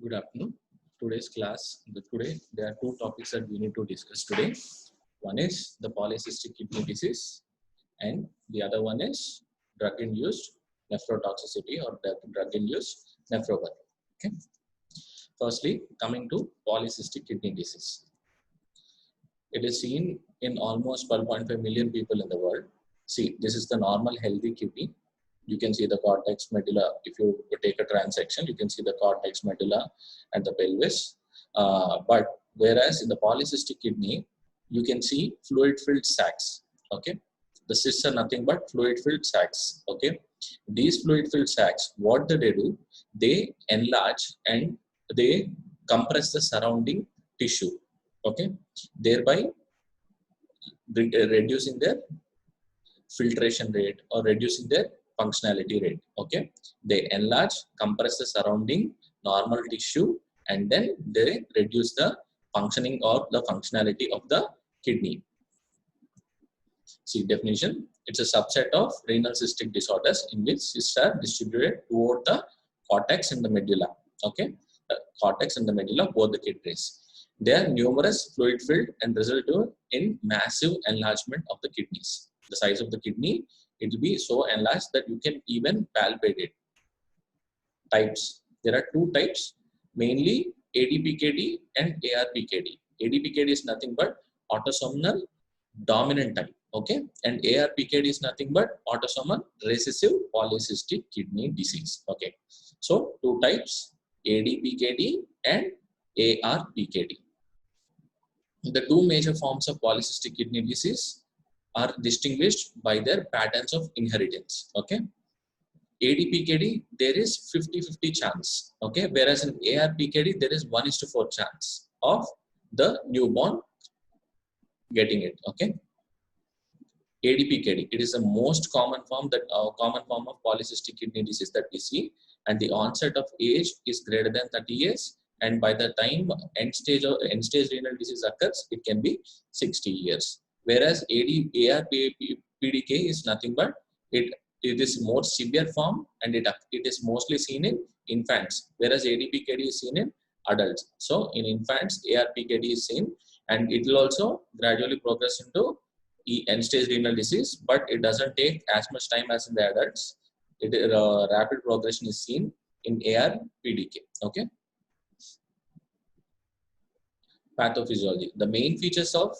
Good afternoon. Today's class, today there are two topics that we need to discuss today. One is the polycystic kidney disease, and the other one is drug-induced nephrotoxicity or drug-induced nephropathy. Okay. Firstly, coming to polycystic kidney disease, it is seen in almost 12.5 million people in the world. See, this is the normal healthy kidney. You can see the cortex medulla. If you take a transection, you can see the cortex medulla and the pelvis. But whereas in the polycystic kidney, you can see fluid-filled sacs. Okay, the cysts are nothing but fluid-filled sacs. Okay, these fluid-filled sacs, what do? They enlarge and they compress the surrounding tissue. Okay, thereby reducing their filtration rate or reducing their functionality rate. Okay, they enlarge, compress the surrounding normal tissue, and then they reduce the functioning or the functionality of the kidney. See definition, it's a subset of renal cystic disorders in which cysts are distributed toward the cortex and the medulla. Okay, the cortex and the medulla, both the kidneys. They are numerous, fluid filled, and result in massive enlargement of the kidneys. The size of the kidney, it will be so enlarged that you can even palpate it. Types, there are two types, mainly ADPKD and ARPKD. ADPKD is nothing but autosomal dominant type. Okay, and ARPKD is nothing but autosomal recessive polycystic kidney disease. Okay, so two types, ADPKD and ARPKD. The two major forms of polycystic kidney disease are distinguished by their patterns of inheritance. Okay, ADPKD, there is 50-50 chance. Okay, whereas in ARPKD, there is 1:4 chance of the newborn getting it. Okay, ADPKD, it is the most common form of polycystic kidney disease that we see, and the onset of age is greater than 30 years, and by the time end stage renal disease occurs, it can be 60 years. Whereas ARPDK is nothing but it is more severe form, and it is mostly seen in infants, whereas ADPKD is seen in adults. So in infants, ARPKD is seen, and it will also gradually progress into end-stage renal disease, but it doesn't take as much time as in the adults. Rapid progression is seen in ARPDK. Okay. Pathophysiology. The main features of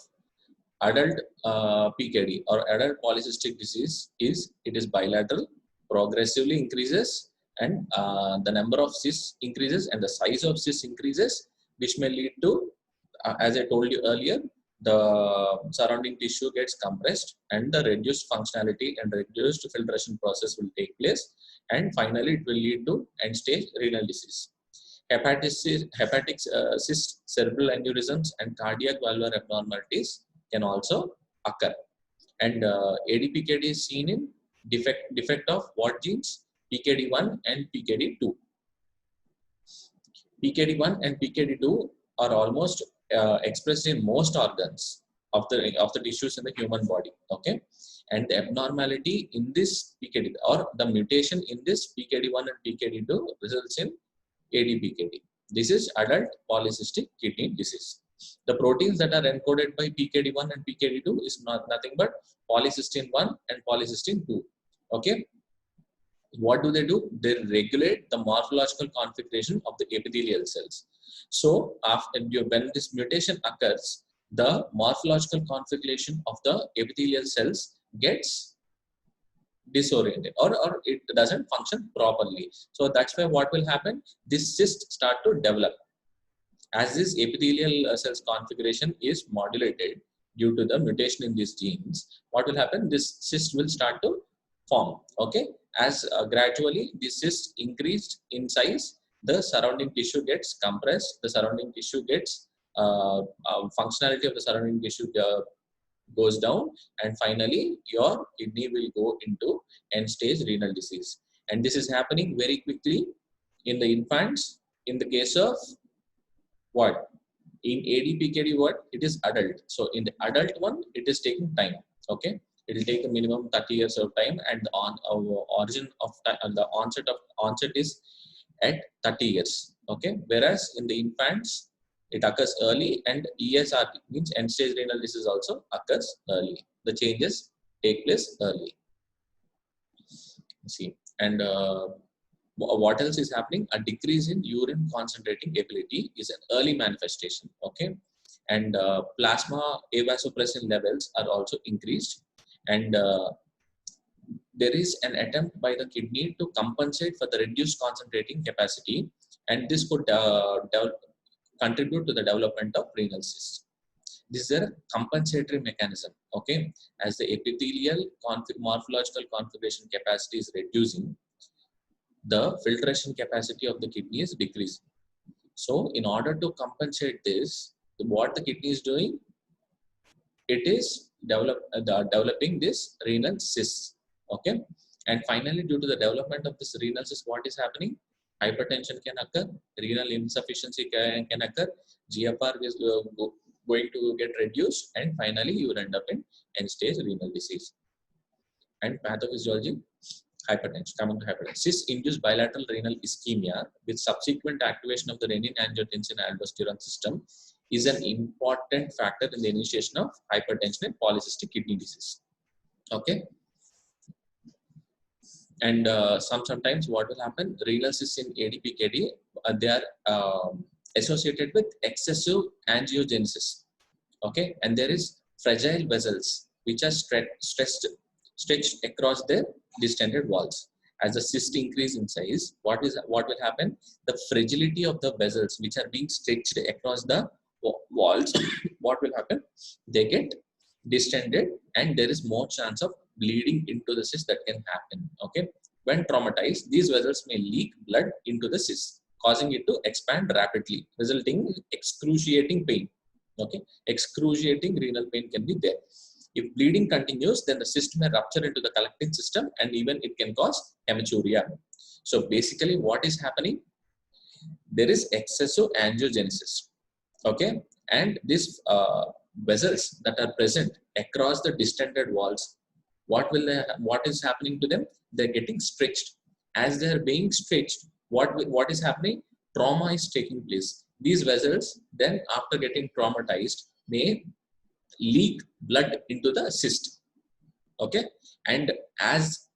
adult PKD or adult polycystic disease is it is bilateral, progressively increases, and the number of cysts increases and the size of cysts increases, which may lead to, as I told you earlier, the surrounding tissue gets compressed and the reduced functionality and reduced filtration process will take place, and finally it will lead to end-stage renal disease. Hepatic cyst, cerebral aneurysms, and cardiac valvular abnormalities can also occur. And ADPKD is seen in defect of what genes? PKD1 and PKD2. PKD1 and PKD2 are almost expressed in most organs of the tissues in the human body. Okay, and the abnormality in this PKD or the mutation in this PKD1 and PKD2 results in ADPKD. This is adult polycystic kidney disease. The proteins that are encoded by PKD1 and PKD2 is nothing but polycystin 1 and polycystin 2. Okay, what do? They regulate the morphological configuration of the epithelial cells. So when this mutation occurs, the morphological configuration of the epithelial cells gets disoriented, or it doesn't function properly. So that's why what will happen, this cyst start to develop. As this epithelial cells configuration is modulated due to the mutation in these genes, what will happen, this cyst will start to form. Okay, as gradually this cyst increased in size, the surrounding tissue gets compressed, the surrounding tissue gets functionality of the surrounding tissue goes down, and finally your kidney will go into end-stage renal disease. And this is happening very quickly in the infants. In the case of what? In ADPKD, what? It is adult. So in the adult one, it is taking time. Okay, it will take a minimum 30 years of time, and the origin of the onset is at 30 years. Okay, whereas in the infants it occurs early, and ESR means end stage renal disease also occurs early. The changes take place early. See, and what else is happening? A decrease in urine concentrating ability is an early manifestation. Okay, and plasma vasopressin levels are also increased, and there is an attempt by the kidney to compensate for the reduced concentrating capacity, and this could contribute to the development of renal cysts. This is a compensatory mechanism. Okay, as the epithelial morphological configuration capacity is reducing, the filtration capacity of the kidney is decreasing. So in order to compensate this, what the kidney is doing, it is developing this renal cyst. Okay, and finally, due to the development of this renal cyst, what is happening? Hypertension can occur, renal insufficiency can occur, GFR is going to get reduced, and finally you will end up in end stage renal disease. And pathophysiology, hypertension. Coming to hypertension, cyst-induced bilateral renal ischemia with subsequent activation of the renin-angiotensin aldosterone system is an important factor in the initiation of hypertension and polycystic kidney disease. Okay, and sometimes what will happen? Renal cysts in ADPKD, they are associated with excessive angiogenesis. Okay, and there is fragile vessels which are stretched across their distended walls. As the cyst increase in size, what will happen? The fragility of the vessels which are being stretched across the walls, what will happen? They get distended, and there is more chance of bleeding into the cyst that can happen. Okay, when traumatized, these vessels may leak blood into the cyst, causing it to expand rapidly, resulting in excruciating pain. Okay, excruciating renal pain can be there. If bleeding continues, then the cyst may rupture into the collecting system, and even it can cause hematuria. So basically what is happening? There is excessive angiogenesis. Okay, and these vessels that are present across the distended walls, what is happening to them? They're getting stretched. As they are being stretched, what is happening? Trauma is taking place. These vessels then, after getting traumatized, may leak blood into the cyst. Okay, and as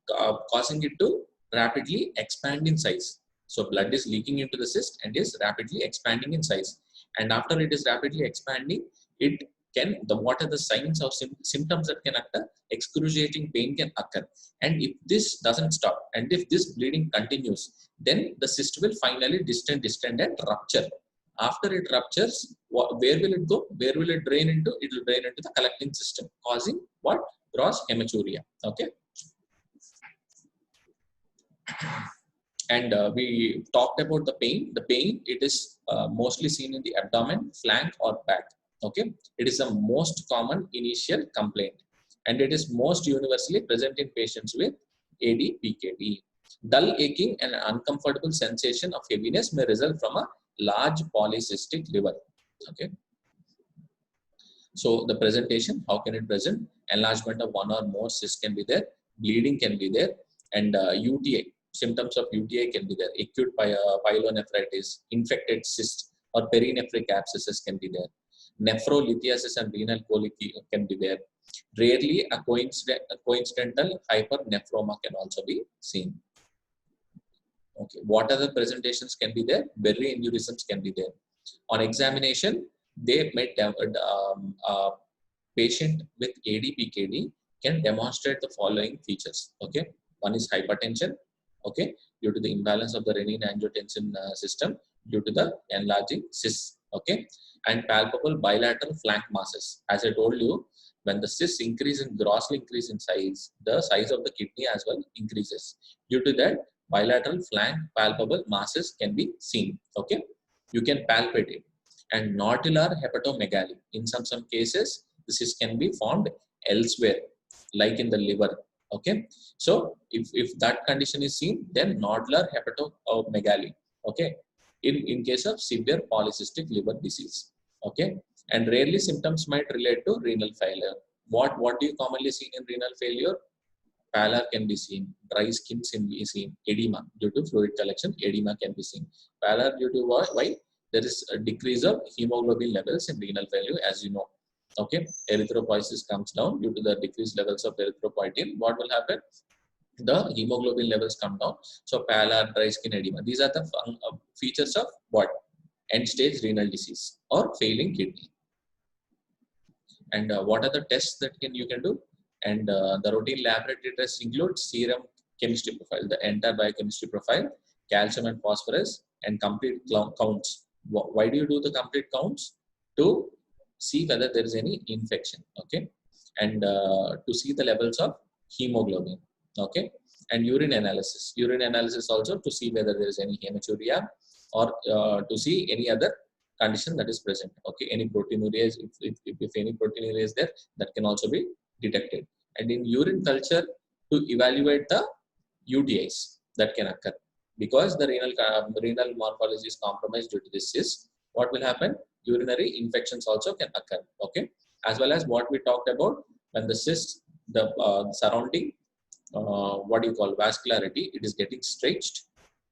causing it to rapidly expand in size. So blood is leaking into the cyst and is rapidly expanding in size, and after it is rapidly expanding, it can, what are the signs or symptoms that can occur? Excruciating pain can occur, and if this doesn't stop, and if this bleeding continues, then the cyst will finally distend and rupture. After it ruptures, where will it go? Where will it drain into? It will drain into the collecting system, causing what? Gross hematuria. Okay, and we talked about the pain. The pain, it is mostly seen in the abdomen, flank, or back. Okay, it is the most common initial complaint, and it is most universally present in patients with ADPKD. Dull aching and an uncomfortable sensation of heaviness may result from a large polycystic liver. Okay, so the presentation, how can it present? Enlargement of one or more cysts can be there, bleeding can be there, and UTI, symptoms of UTI can be there, acute pyelonephritis, infected cyst, or perinephric abscesses can be there. Nephrolithiasis and renal colic can be there. Rarely a coincidental hypernephroma can also be seen. Okay, what other presentations can be there? Berry aneurysms can be there. On examination, they may patient with ADPKD can demonstrate the following features. Okay, one is hypertension. Okay, due to the imbalance of the renin-angiotensin system due to the enlarging cysts. Okay, and palpable bilateral flank masses. As I told you, when the cysts grossly increase in size, the size of the kidney as well increases. Due to that, bilateral flank palpable masses can be seen. Okay, you can palpate it. And nodular hepatomegaly. In some cases, the cyst can be formed elsewhere, like in the liver. Okay, so if that condition is seen, then nodular hepatomegaly. Okay, in case of severe polycystic liver disease. Okay, and rarely symptoms might relate to renal failure. What do you commonly see in renal failure? pallor can be seen, dry skin can be seen, edema due to fluid collection, edema can be seen. Pallor due to why? There is a decrease of hemoglobin levels in renal failure, as you know. Okay, erythropoiesis comes down due to the decreased levels of erythropoietin. What will happen? The hemoglobin levels come down. So pallor, dry skin, edema. These are the features of what? End-stage renal disease or failing kidney. And what are the tests that you can do? And the routine laboratory tests include serum chemistry profile, the entire biochemistry profile, calcium and phosphorus, and complete counts. Why do you do the complete counts? To see whether there is any infection, okay, and to see the levels of hemoglobin, okay, and urine analysis also to see whether there is any hematuria or to see any other condition that is present, okay, any proteinuria, if any proteinuria is there, that can also be detected. And in urine culture to evaluate the UTIs that can occur, because the renal morphology is compromised due to this cyst. What will happen? Urinary infections also can occur, okay, as well as what we talked about, when the cyst, the surrounding what do you call vascularity, it is getting stretched,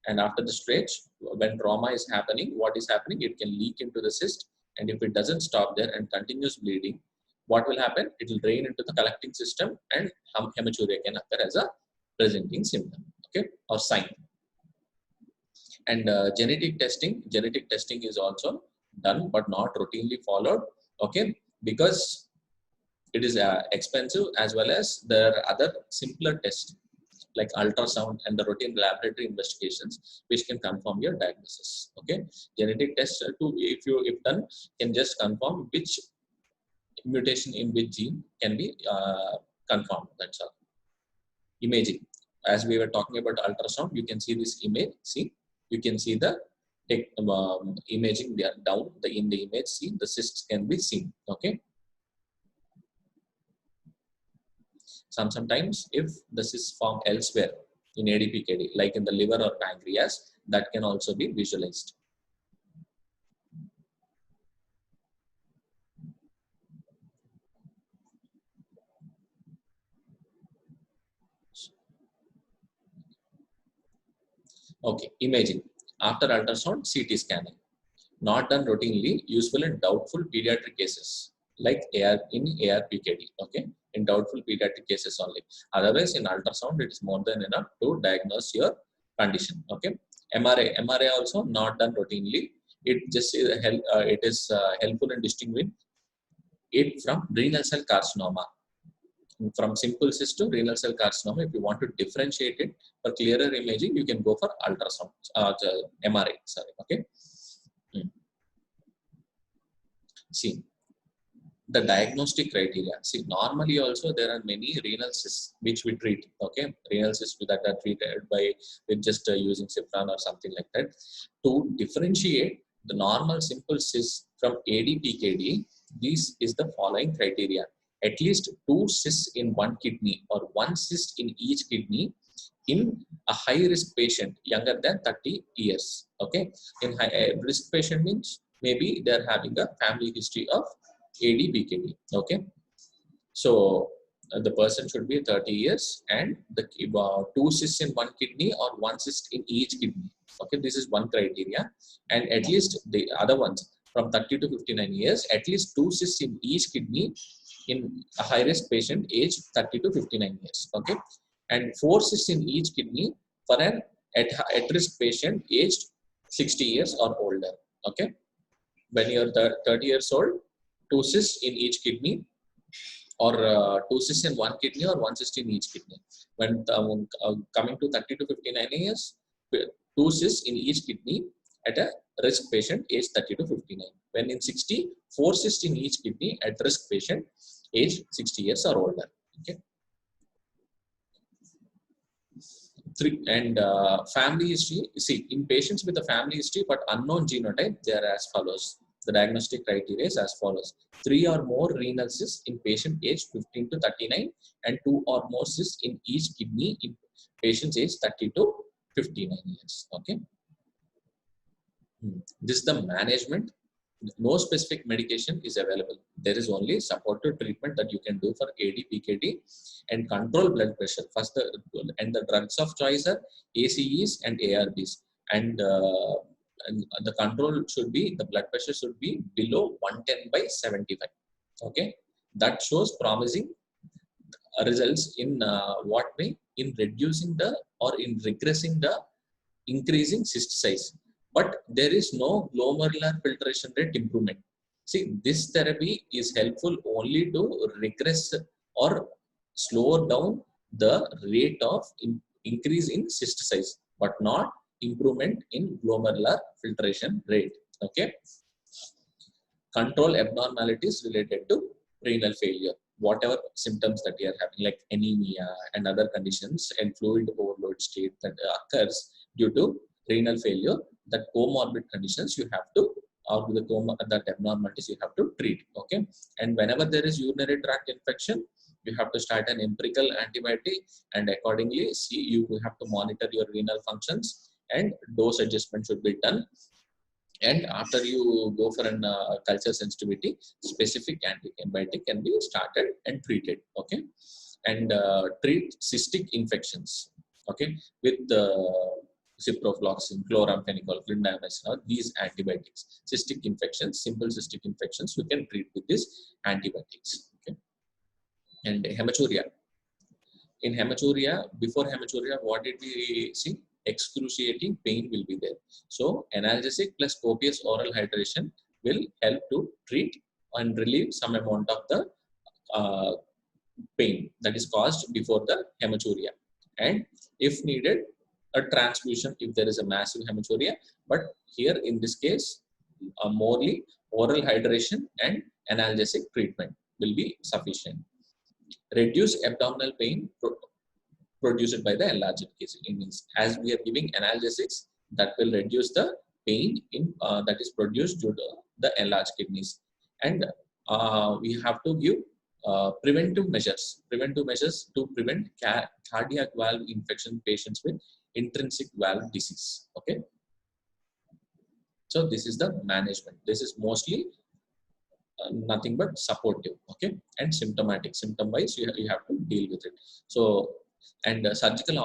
and after the stretch, when trauma is happening, what is happening? It can leak into the cyst, and if it doesn't stop there and continues bleeding, what will happen? It will drain into the collecting system, and hematuria can occur as a presenting symptom, okay, or sign. And genetic testing is also done, but not routinely followed, okay, because it is expensive, as well as there are other simpler tests like ultrasound and the routine laboratory investigations which can confirm your diagnosis, okay. Genetic tests if done, can just confirm which mutation in which gene can be confirmed. That's all. Imaging, as we were talking about ultrasound, you can see this image. See, you can see the imaging there down in the image. See, the cysts can be seen, okay. Sometimes if the cysts form elsewhere in ADPKD, like in the liver or pancreas, that can also be visualized. Okay, imaging. After ultrasound, CT scanning. Not done routinely, useful in doubtful pediatric cases, like in ARPKD, okay, in doubtful pediatric cases only. Otherwise, in ultrasound, it is more than enough to diagnose your condition, okay. MRA also not done routinely. It just it is helpful in distinguishing it from renal cell carcinoma. From simple cyst to renal cell carcinoma, if you want to differentiate it for clearer imaging, you can go for ultrasound, MRA, sorry, okay. See, the diagnostic criteria. See, normally also there are many renal cysts which we treat, okay. Renal cysts that are treated with just using Cifran or something like that. To differentiate the normal simple cysts from ADPKD, this is the following criteria. At least 2 cysts in one kidney or 1 cyst in each kidney in a high-risk patient younger than 30 years, okay. In high-risk patient means maybe they're having a family history of ADPKD, okay. So the person should be 30 years and the 2 cysts in one kidney or 1 cyst in each kidney, okay. This is one criteria. And at least the other ones from 30 to 59 years, at least 2 cysts in each kidney in a high-risk patient aged 30 to 59 years, okay. And 4 cysts in each kidney for an at-risk patient aged 60 years or older, okay. When you're 30 years old, 2 cysts in each kidney, or 2 cysts in one kidney or 1 cyst in each kidney. When coming to 30 to 59 years, 2 cysts in each kidney at a risk patient age 30 to 59. When in 60, 4 cysts in each kidney at risk patient age 60 years or older. Okay. And family history. See, in patients with a family history but unknown genotype, they are as follows. The diagnostic criteria is as follows: 3 or more renal cysts in patient age 15 to 39, and 2 or more cysts in each kidney in patients age 30 to 59 years. Okay. This is the management no specific medication is available. There is only supportive treatment that you can do for AD, PKD, and control blood pressure. First, and the drugs of choice are ACEs and ARBs, and the control should be, the blood pressure should be below 110/75. Okay, that shows promising results in what way? In reducing the, or in regressing the increasing cyst size. But there is no glomerular filtration rate improvement. See, this therapy is helpful only to regress or slow down the rate of increase in cyst size, but not improvement in glomerular filtration rate. Okay. Control abnormalities related to renal failure. Whatever symptoms that you are having, like anemia and other conditions and fluid overload state that occurs due to renal failure, that comorbid conditions you have to, or that abnormalities you have to treat. Okay. And whenever there is urinary tract infection, you have to start an empirical antibiotic, and accordingly see, you have to monitor your renal functions, and dose adjustment should be done. And after you go for an culture sensitivity, specific antibiotic can be started and treated. Okay. And treat cystic infections, okay, with ciprofloxacin, chloramphenicol, clindamycin, or these antibiotics. Cystic infections, simple cystic infections, we can treat with these antibiotics. Okay. And hematuria. In hematuria, before hematuria, what did we see? Excruciating pain will be there. So analgesic plus copious oral hydration will help to treat and relieve some amount of the uh, pain that is caused before the hematuria. And if needed, a transfusion if there is a massive hematuria. But here in this case, morely oral hydration and analgesic treatment will be sufficient. Reduce abdominal pain produced by the enlarged case. It means as we are giving analgesics, that will reduce the pain in that is produced due to the enlarged kidneys. And we have to give preventive measures to prevent cardiac valve infection patients with intrinsic valve disease. Okay. So this is the management. This is mostly nothing but supportive. Okay. And symptomatic, symptom wise you have to deal with it. So, and surgical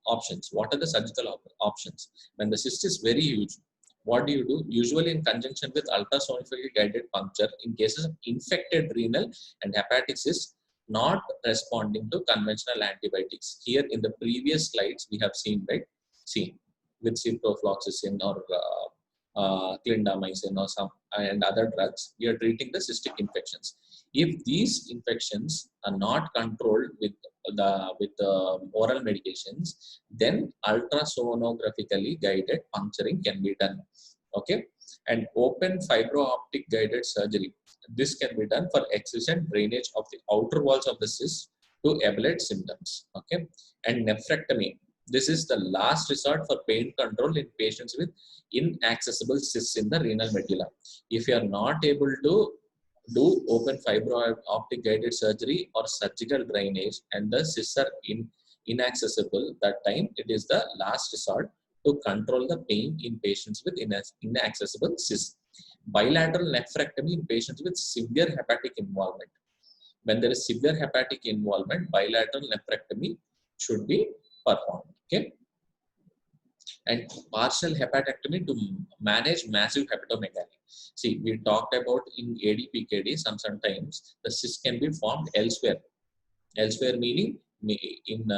options. What are the surgical options? When the cyst is very huge, what do you do? Usually in conjunction with ultrasonography guided puncture in cases of infected renal and hepatic cyst not responding to conventional antibiotics. Here in the previous slides we have seen, right? See, with ciprofloxacin or clindamycin or some and other drugs, we are treating the cystic infections. If these infections are not controlled with the oral medications, then ultrasonographically guided puncturing can be done. Okay. And open fibro-optic guided surgery, this can be done for excision drainage of the outer walls of the cyst to ablate symptoms. Okay. And nephrectomy, this is the last resort for pain control in patients with inaccessible cysts in the renal medulla. If you are not able to do open fibro-optic guided surgery or surgical drainage and the cysts are inaccessible, that time it is the last resort to control the pain in patients with inaccessible cysts. Bilateral nephrectomy in patients with severe hepatic involvement. When there is severe hepatic involvement, bilateral nephrectomy should be performed. Okay. And partial hepatectomy to manage massive hepatomegaly. See, we talked about in AD-PKD, sometimes the cyst can be formed elsewhere. Elsewhere meaning in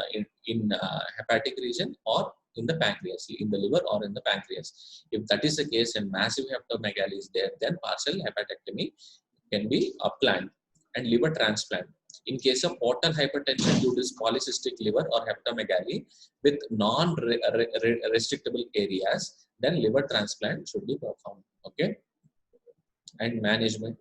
hepatic region or in the pancreas, in the liver or in the pancreas. If that is the case and massive hepatomegaly is there, then partial hepatectomy can be planned. And liver transplant. In case of portal hypertension due to polycystic liver or hepatomegaly with non-restrictable areas, then liver transplant should be performed. Okay. And management.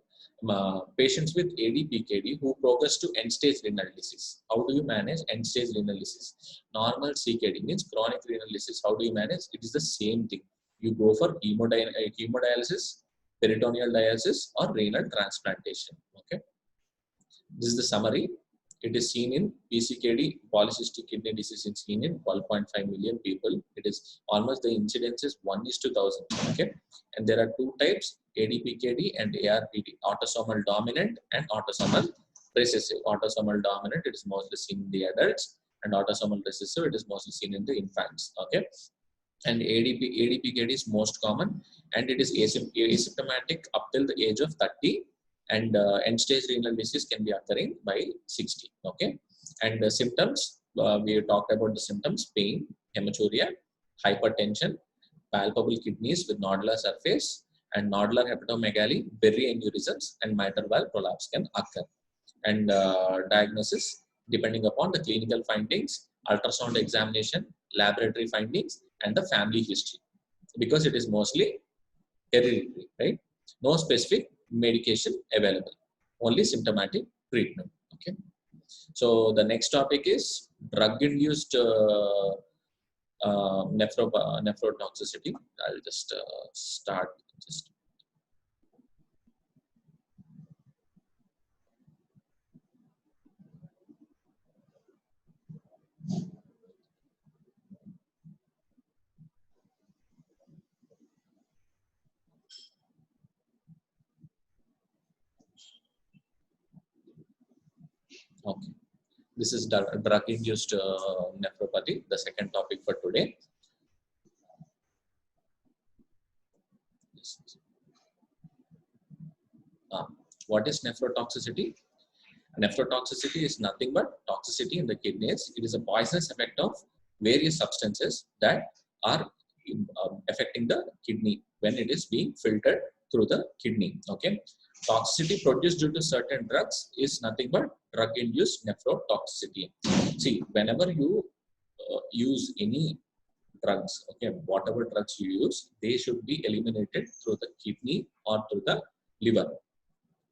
Patients with AD-PKD who progress to end-stage renal disease. How do you manage end-stage renal disease? Normal CKD means chronic renal disease. How do you manage? It is the same thing. You go for hemodialysis, peritoneal dialysis, or renal transplantation. Okay. This is the summary. It is seen in PCKD, polycystic kidney disease is seen in 12.5 million people. It is almost the incidence is 1:1000. Okay, and there are two types: ADPKD and ARPD, autosomal dominant and autosomal recessive. Autosomal dominant, it is mostly seen in the adults, and autosomal recessive, it is mostly seen in the infants. Okay, and ADPKD is most common, and it is asymptomatic up till the age of 30, and end-stage renal disease can be occurring by 60. Okay, and the symptoms, we talked about the symptoms: pain, hematuria, hypertension, palpable kidneys with nodular surface, and nodular hepatomegaly, berry aneurysms, and mitral valve prolapse can occur. And diagnosis, depending upon the clinical findings, ultrasound examination, laboratory findings, and the family history, because it is mostly hereditary, right? No specific medication available, only symptomatic treatment. Okay, so the next topic is drug-induced nephrotoxicity. I'll just start. Just okay. This is drug-induced nephropathy, the second topic for today. Uh, what is nephrotoxicity? Nephrotoxicity is nothing but toxicity in the kidneys. It is a poisonous effect of various substances that are affecting the kidney when it is being filtered through the kidney. Okay, toxicity produced due to certain drugs is nothing but drug-induced nephrotoxicity. See, whenever you use any drugs, okay, whatever drugs you use, they should be eliminated through the kidney or through the liver.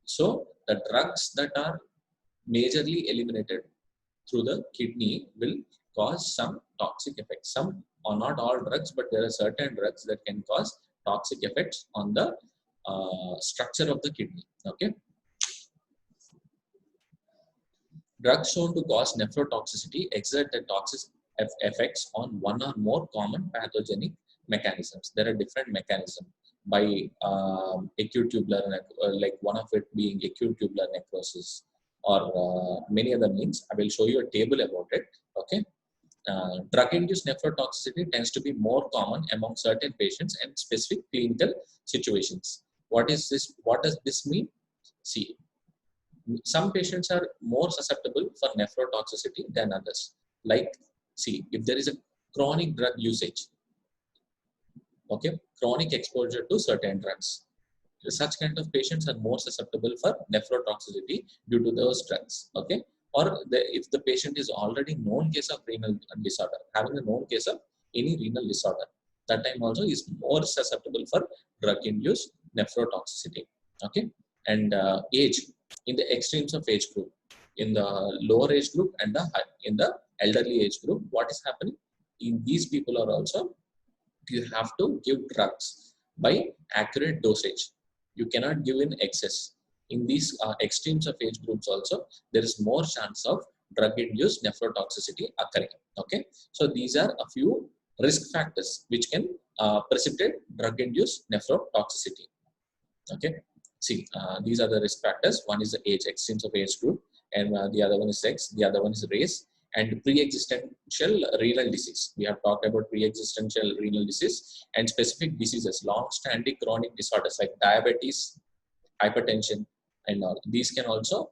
So the drugs that are majorly eliminated through the kidney will cause some toxic effects. Some, or not all drugs, but there are certain drugs that can cause toxic effects on the structure of the kidney. Okay, drugs shown to cause nephrotoxicity exert their toxic effects on one or more common pathogenic mechanisms. There are different mechanisms by acute tubular, like one of it being acute tubular necrosis, or many other means. I will show you a table about it. Okay, drug-induced nephrotoxicity tends to be more common among certain patients and specific clinical situations. What is this? What does this mean? See, some patients are more susceptible for nephrotoxicity than others. Like, see, if there is a chronic drug usage, okay, chronic exposure to certain drugs, such kind of patients are more susceptible for nephrotoxicity due to those drugs. Okay, or if the patient is already known case of renal disorder, having a known case of any renal disorder, that time also is more susceptible for drug-induced nephrotoxicity. Okay, and age, in the extremes of age group, in the lower age group and in the elderly age group, what is happening? In these people are also, you have to give drugs by accurate dosage. You cannot give in excess. In these extremes of age groups also, there is more chance of drug-induced nephrotoxicity occurring. Okay, so these are a few risk factors which can precipitate drug-induced nephrotoxicity. Okay, see, these are the risk factors. One is the age, extremes of age group, and the other one is sex, the other one is race, and pre-existential renal disease. We have talked about pre-existential renal disease and specific diseases, long-standing chronic disorders like diabetes, hypertension, and all. These can also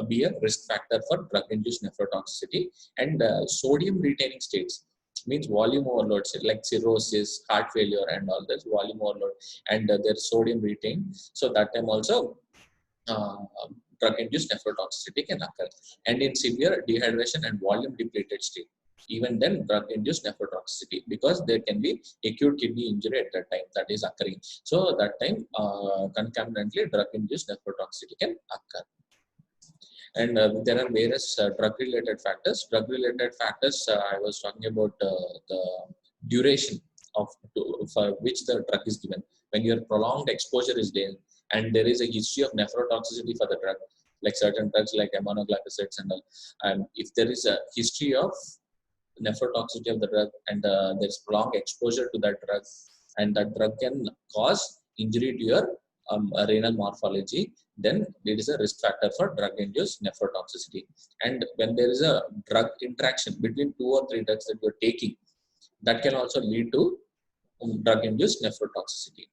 be a risk factor for drug-induced nephrotoxicity. And sodium retaining states means volume overload, like cirrhosis, heart failure, and all this volume overload, and there's sodium retained. So that time also uh, drug-induced nephrotoxicity can occur. And in severe dehydration and volume depleted state, even then drug-induced nephrotoxicity, because there can be acute kidney injury at that time that is occurring. So that time concomitantly drug-induced nephrotoxicity can occur. And there are various drug-related factors. Drug-related factors, I was talking about the duration of for which the drug is given. When your prolonged exposure is there and there is a history of nephrotoxicity for the drug, like certain drugs like aminoglycosides and all. And if there is a history of nephrotoxicity of the drug and there's prolonged exposure to that drug, and that drug can cause injury to your renal morphology, then it is a risk factor for drug-induced nephrotoxicity. And when there is a drug interaction between 2 or 3 drugs that you're taking, that can also lead to drug-induced nephrotoxicity.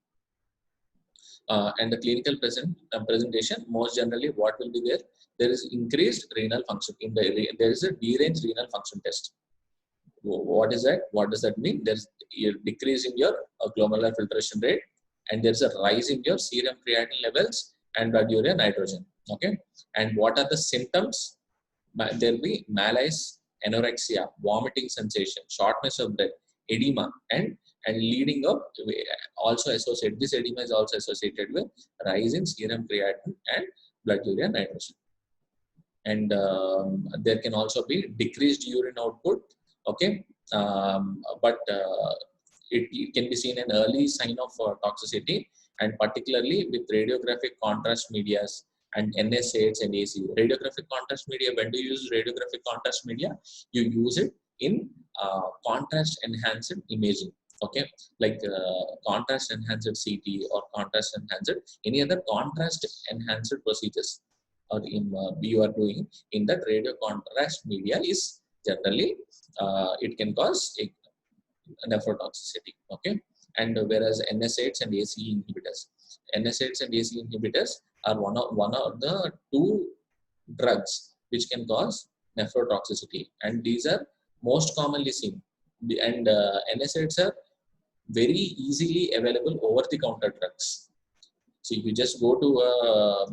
And the clinical presentation, most generally, what will be there? There is increased renal function. There is a deranged renal function test. What is that? What does that mean? There's a decrease in your glomerular filtration rate, and there's a rise in your serum creatinine levels and blood urea nitrogen. Okay. And what are the symptoms? There will be malaise, anorexia, vomiting sensation, shortness of breath, edema, and leading up also associated. This edema is also associated with rise in serum creatinine and blood urea nitrogen. And there can also be decreased urine output. Okay, but it can be seen an early sign of toxicity, and particularly with radiographic contrast medias and NSAIDs and AC. Radiographic contrast media, when do you use radiographic contrast media? You use it in contrast enhanced imaging. Okay, like contrast enhanced CT or contrast enhanced, any other contrast enhanced procedures or you are doing in that radio contrast media is generally it can cause a nephrotoxicity. Okay, and whereas NSAIDs and ACE inhibitors are one of the 2 drugs which can cause nephrotoxicity, and these are most commonly seen. And NSAIDs are very easily available over-the-counter drugs. So you just go to a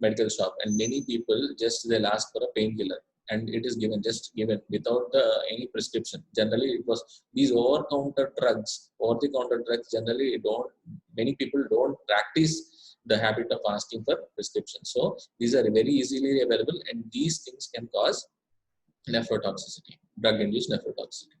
medical shop, and many people they'll ask for a painkiller, and it is given without any prescription. Generally, it was these over-the-counter drugs. Generally many people don't practice the habit of asking for prescription. So these are very easily available, and these things can cause nephrotoxicity, drug-induced nephrotoxicity.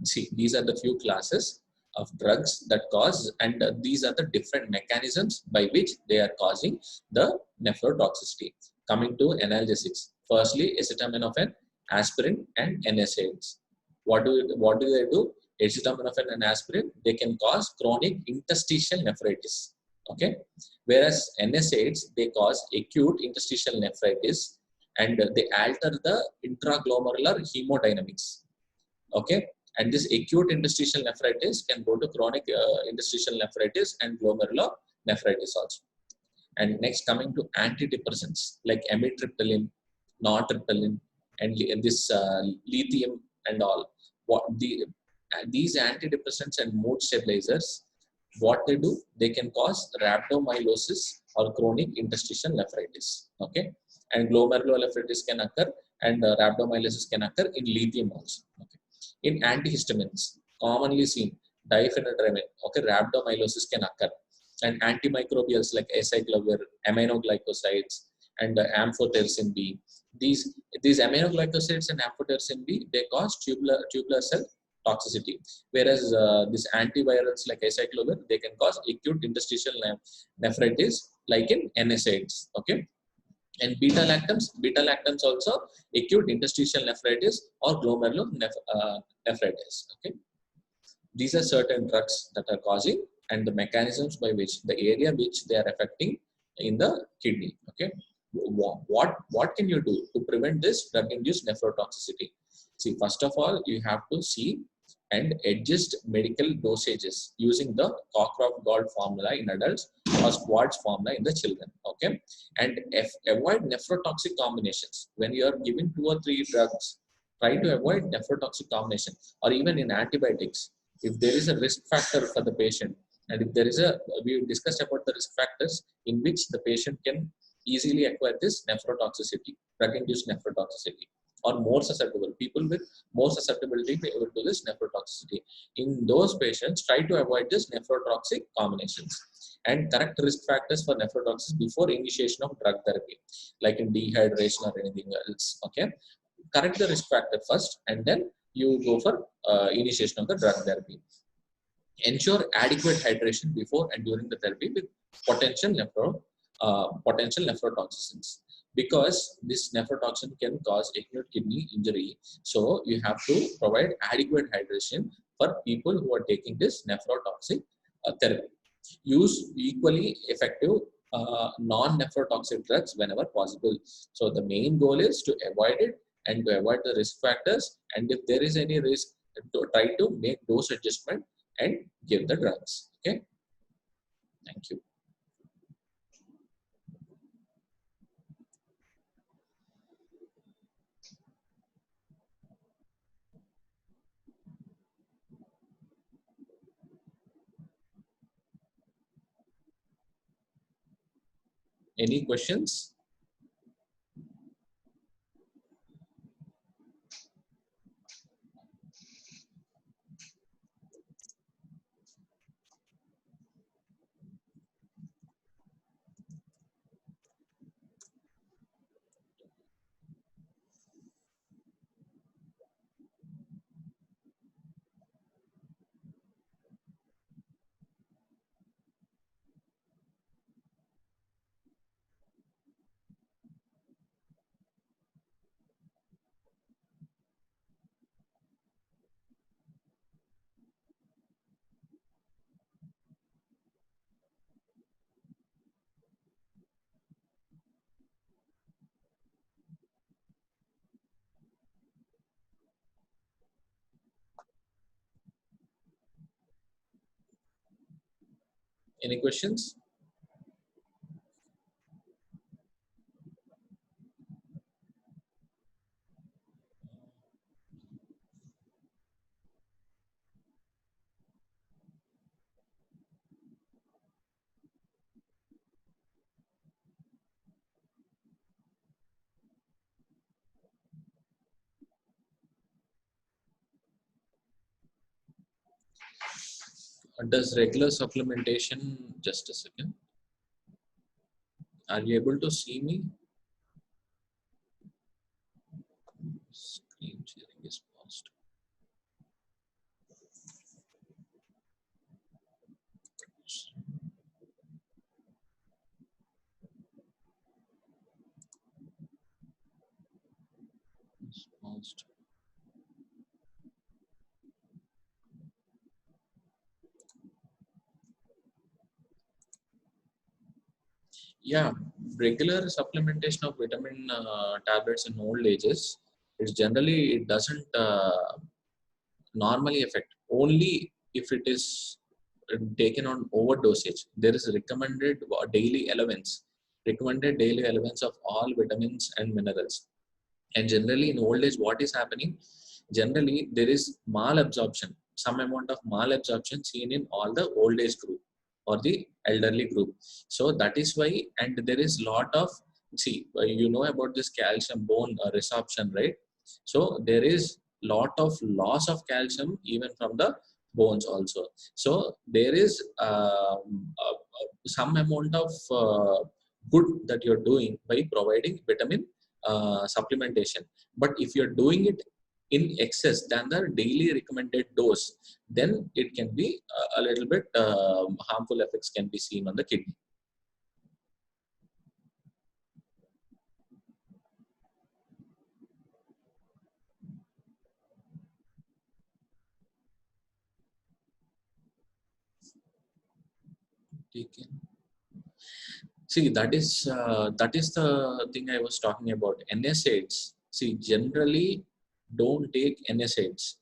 See, these are the few classes of drugs that cause, and these are the different mechanisms by which they are causing the nephrotoxicity. Coming to analgesics, firstly, acetaminophen, aspirin, and NSAIDs. What do they do? Acetaminophen and aspirin, they can cause chronic interstitial nephritis. Okay, whereas NSAIDs, they cause acute interstitial nephritis, and they alter the intraglomerular hemodynamics. Okay, and this acute interstitial nephritis can go to chronic interstitial nephritis and glomerular nephritis also. And next, coming to antidepressants like amitriptyline, nortriptyline, and this lithium and all. These antidepressants and mood stabilizers, what they do, they can cause rhabdomyolysis or chronic interstitial nephritis. Okay, and glomerulonephritis can occur, and rhabdomyolysis can occur in lithium also. Okay. In antihistamines, commonly seen diphenhydramine, okay, rhabdomyolysis can occur, and antimicrobials like acyclovir, aminoglycosides, and amphotericin B. These aminoglycosides and amphotericin B, they cause tubular cell toxicity, whereas these antivirals like acyclovir, they can cause acute interstitial nephritis like in NSAIDs. Okay, and beta lactams also acute interstitial nephritis or glomerular nephritis. Okay, these are certain drugs that are causing, and the mechanisms by which, the area which they are affecting in the kidney. Okay, what can you do to prevent this drug-induced nephrotoxicity? See, first of all, you have to see and adjust medical dosages using the Cockcroft-Gault formula in adults or Schwartz formula in the children. Okay, and avoid nephrotoxic combinations. When you are given 2 or 3 drugs, try to avoid nephrotoxic combination, or even in antibiotics. If there is a risk factor for the patient, and if there is we discussed about the risk factors in which the patient can easily acquire this nephrotoxicity, drug-induced nephrotoxicity, or more susceptible, people with more susceptibility to this nephrotoxicity. In those patients, try to avoid this nephrotoxic combinations and correct risk factors for nephrotoxicity before initiation of drug therapy, like in dehydration or anything else. Okay, correct the risk factor first, and then you go for initiation of the drug therapy. Ensure adequate hydration before and during the therapy with potential nephrotoxins. because this nephrotoxin can cause acute kidney injury. So you have to provide adequate hydration for people who are taking this nephrotoxic therapy. Use equally effective non-nephrotoxic drugs whenever possible. So the main goal is to avoid it and to avoid the risk factors, and if there is any risk, to try to make dose adjustment and give the drugs. Okay, thank you. Any questions? Any questions? Does regular supplementation, just a second, are you able to see me? Screen sharing is paused. It's paused. Yeah, regular supplementation of vitamin tablets in old ages, it's generally, it doesn't normally affect, only if it is taken on overdosage. There is recommended daily allowance, recommended daily allowance of all vitamins and minerals. And generally in old age, what is happening? Generally, there is malabsorption, some amount of malabsorption seen in all the old age group or the elderly group. So that is why, and there is lot of, see, you know about this calcium bone resorption, right? So there is lot of loss of calcium even from the bones also. So there is some amount of good that you're doing by providing vitamin supplementation. But if you're doing it in excess than the daily recommended dose, then it can be a little bit harmful effects can be seen on the kidney. Taken. See, that is the thing I was talking about. NSAIDs. See, generally don't take NSAIDs.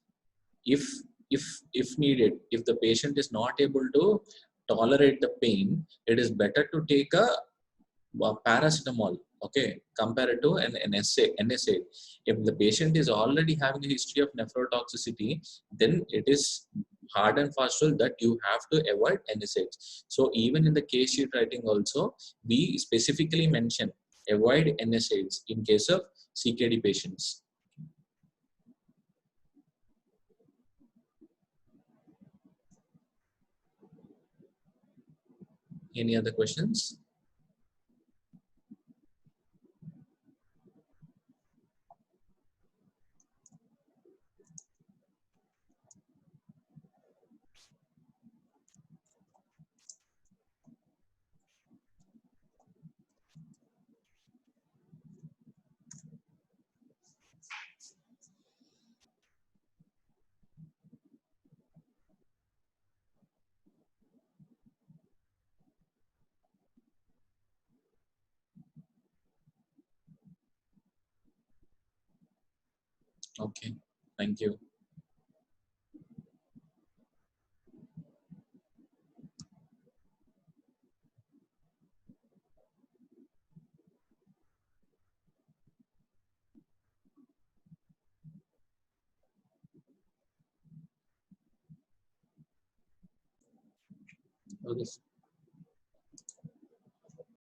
If if if needed, if the patient is not able to tolerate the pain, it is better to take a paracetamol, okay, compared to an NSAID. If the patient is already having a history of nephrotoxicity, then it is hard and fast rule that you have to avoid NSAIDs. So even in the case sheet writing also, we specifically mention avoid NSAIDs in case of CKD patients. Any other questions? Okay. Thank you. Okay.